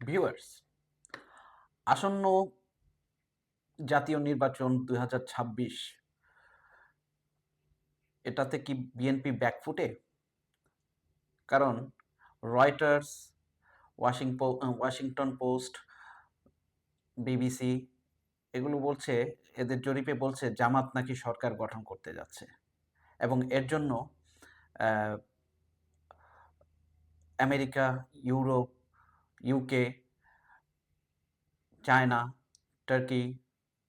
Viewers, আসন্ন জাতীয় নির্বাচন ২০২৬ এটাতে কি বিএনপি ব্যাকফুটে? কারণ রয়টার্স, ওয়াশিংটন পোস্ট, বিবিসি এগুলো বলছে, এদের জরিপে বলছে জামাত নাকি সরকার গঠন করতে যাচ্ছে এবং এর জন্য আহ, America, Europe, UK, China, Turkey,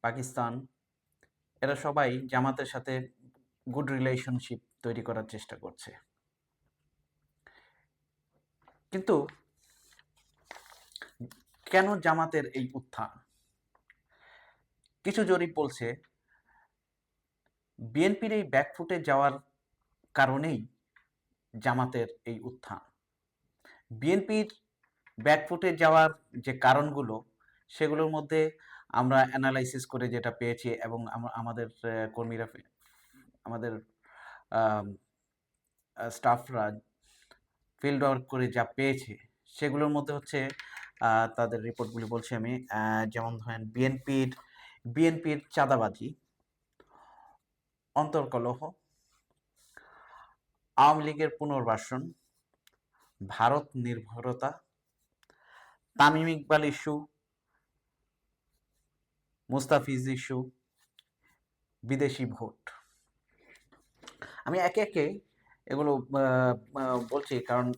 Pakistan এরা সবাই জামাতের সাথে গুড রিলেশনশিপ তৈরি করার চেষ্টা করছে। কিন্তু কেন জামাতের এই উত্থান? কিছু জরিপ বলছে বিএনপির এই ব্যাকফুটে যাওয়ার কারণেই জামাতের এই উত্থান। বিএনপির ব্যাকফুটে যাওয়ার যে কারণগুলো, সেগুলোর মধ্যে আমরা অ্যানালাইসিস করে যেটা পেয়েছি এবং আমাদের কর্মীরা, আমাদের স্টাফরা ফিল্ড ওয়ার্ক করে যা পেয়েছে, সেগুলোর মধ্যে হচ্ছে তাদের রিপোর্টগুলি বলছি আমি। যেমন ধরেন বিএনপির চাঁদাবাজি, অন্তর্কলহ, আওয়ামী লীগের পুনর্বাসন, ভারত নির্ভরতা, তামিম ইকবাল ইস্যু, মুস্তাফিজ ইস্যু, বিদেশি ভোট। আমি একে একে এগুলো বলছি, কারণ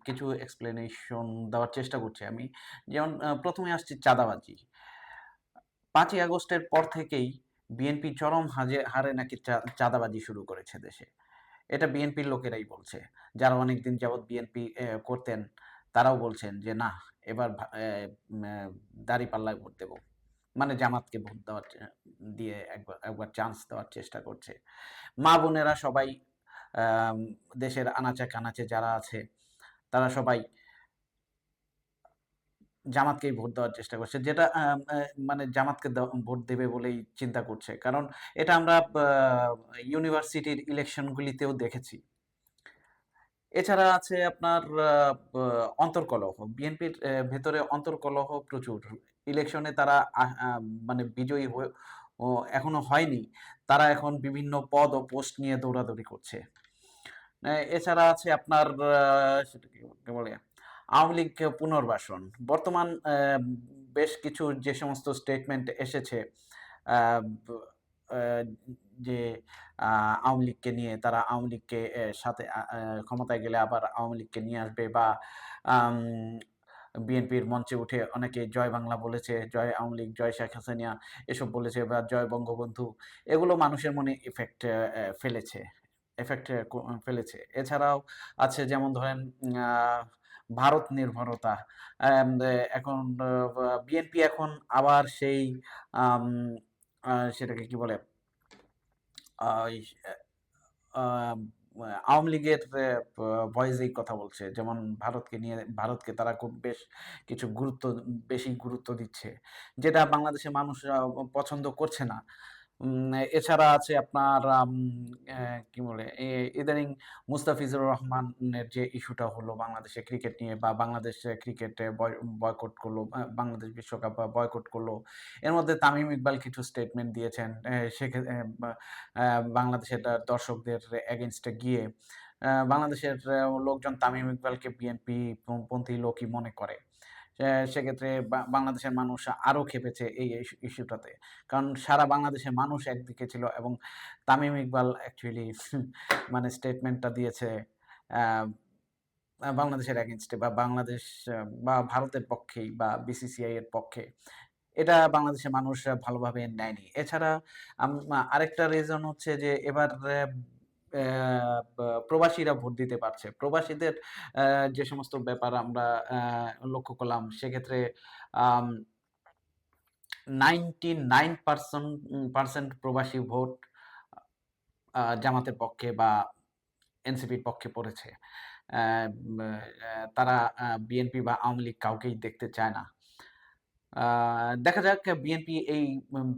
কিছু এক্সপ্লেনেশন দেওয়ার চেষ্টা করছি আমি। যেমন প্রথমে আসছে চাঁদাবাজি। ৫ই আগস্টের পর থেকেই বিএনপি চরম হারে নাকি চাঁদাবাজি শুরু করেছে দেশে। এটা বিএনপির লোকেরাই বলছে, যারা অনেকদিন যাবৎ বিএনপি করতেন, তারাও বলছেন যে না, এবার দাঁড়িপাল্লায় ভোট দেব, মানে জামাতকে ভোট দিয়ে একবার একবার চান্স দেওয়ার চেষ্টা করছে। মা বোনেরা সবাই, আম, দেশের আনাচে কানাচে যারা আছে, তারা সবাই জামাতকেই ভোট দেওয়ার চেষ্টা করছে, যেটা মানে জামাতকে ভোট দেবে বলেই চিন্তা করছে। কারণ এটা আমরা ইউনিভার্সিটির ইলেকশনগুলিতেও দেখেছি। এছাড়া আছে আপনার অন্তর্কলহ। বিএনপির ভেতরে অন্তর্কলহ প্রচুর। ইলেকশনে তারা মানে বিজয়ী এখনো হয়নি, তারা এখন বিভিন্ন পদ ও পোস্ট নিয়ে দৌড়াদৌড়ি করছে। এছাড়া আছে আপনার সেটা কি বলে, আওয়ামী লীগ পুনর্বাসন। বর্তমান বেশ কিছু যে সমস্ত স্টেটমেন্ট এসেছে, আহ, ব- আহ, যে আওয়ামী লীগকে নিয়ে, তারা আওয়ামী লীগকে সাথে ক্ষমতায় গেলে আবার আওয়ামী লীগকে নিয়ে আসবে, বা বিএনপির মঞ্চে উঠে অনেকে জয় বাংলা বলেছে, জয় আওয়ামী লীগ, জয় শেখ হাসিনা এসব বলেছে, বা জয় বঙ্গবন্ধু। এগুলো মানুষের মনে ফেলেছে এফেক্ট ফেলেছে। এছাড়াও আছে যেমন ধরেন ভারত নির্ভরতা। এখন বিএনপি এখন আবার সেই আম, সেটাকে কি বলে, আহ, আহ, আওয়ামী লীগের ভয়েসেই কথা বলছে। যেমন ভারতকে নিয়ে, ভারতকে তারা খুব কিছু বেশি গুরুত্ব দিচ্ছে, যেটা বাংলাদেশের মানুষ পছন্দ করছে না। এছাড়া আছে আপনার কি বলে, ইদানিং মুস্তাফিজুর রহমানের যে ইস্যুটা হলো বাংলাদেশে ক্রিকেট নিয়ে, বা বাংলাদেশে ক্রিকেটে বয়কট করলো, বাংলাদেশ বিশ্বকাপ বয়কট করলো, এর মধ্যে তামিম ইকবাল কিছু স্টেটমেন্ট দিয়েছেন। সেক্ষেত্রে বাংলাদেশের দর্শকদের এগেনস্টে গিয়ে বাংলাদেশের লোকজন তামিম ইকবালকে বিএনপি পন্থী লোকই মনে করে। সেক্ষেত্রে বাংলাদেশের মানুষ আরও খেপেছে এই ইস্যুটাতে। কারণ সারা বাংলাদেশের মানুষ একদিকে ছিল, এবং তামিম ইকবাল অ্যাকচুয়ালি মানে স্টেটমেন্টটা দিয়েছে আহ, বাংলাদেশের এগেনস্টে, বা বাংলাদেশ বা ভারতের পক্ষেই, বা বিসিসিআই এর পক্ষে। এটা বাংলাদেশের মানুষ ভালোভাবে নেয়নি। এছাড়া আরেকটা রিজন হচ্ছে যে এবার প্রবাসীরা ভোট দিতে পারছে। প্রবাসীদের যে সমস্ত ব্যাপার আমরা লক্ষ্য করলাম, সেক্ষেত্রে 99% প্রবাসী ভোট জামাতের পক্ষে বা এনসিপির পক্ষে পড়েছে। তারা বিএনপি বা আওয়ামী লীগ কাউকেই দেখতে চায় না। দেখা যাক বিএনপি এই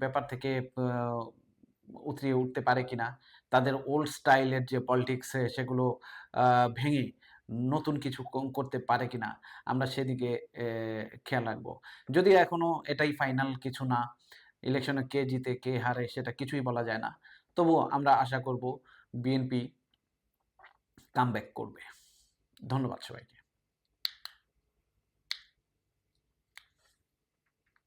ব্যাপার থেকে উতরিয়ে উঠতে পারে কিনা। তাদের ওল্ড স্টাইলের যে পলিটিক্স সেগুলো ভেঙে নতুন কিছু করতে পারে কিনা আমরা সেদিকে খেয়াল রাখবো। যদিও এখনো এটাই ফাইনাল কিছু না। ইলেকশনে কে জিতে কে হারে সেটা কিছুই বলা যায় না। তবুও আমরা আশা করব বিএনপি কামব্যাক করবে। ধন্যবাদ সবাইকে।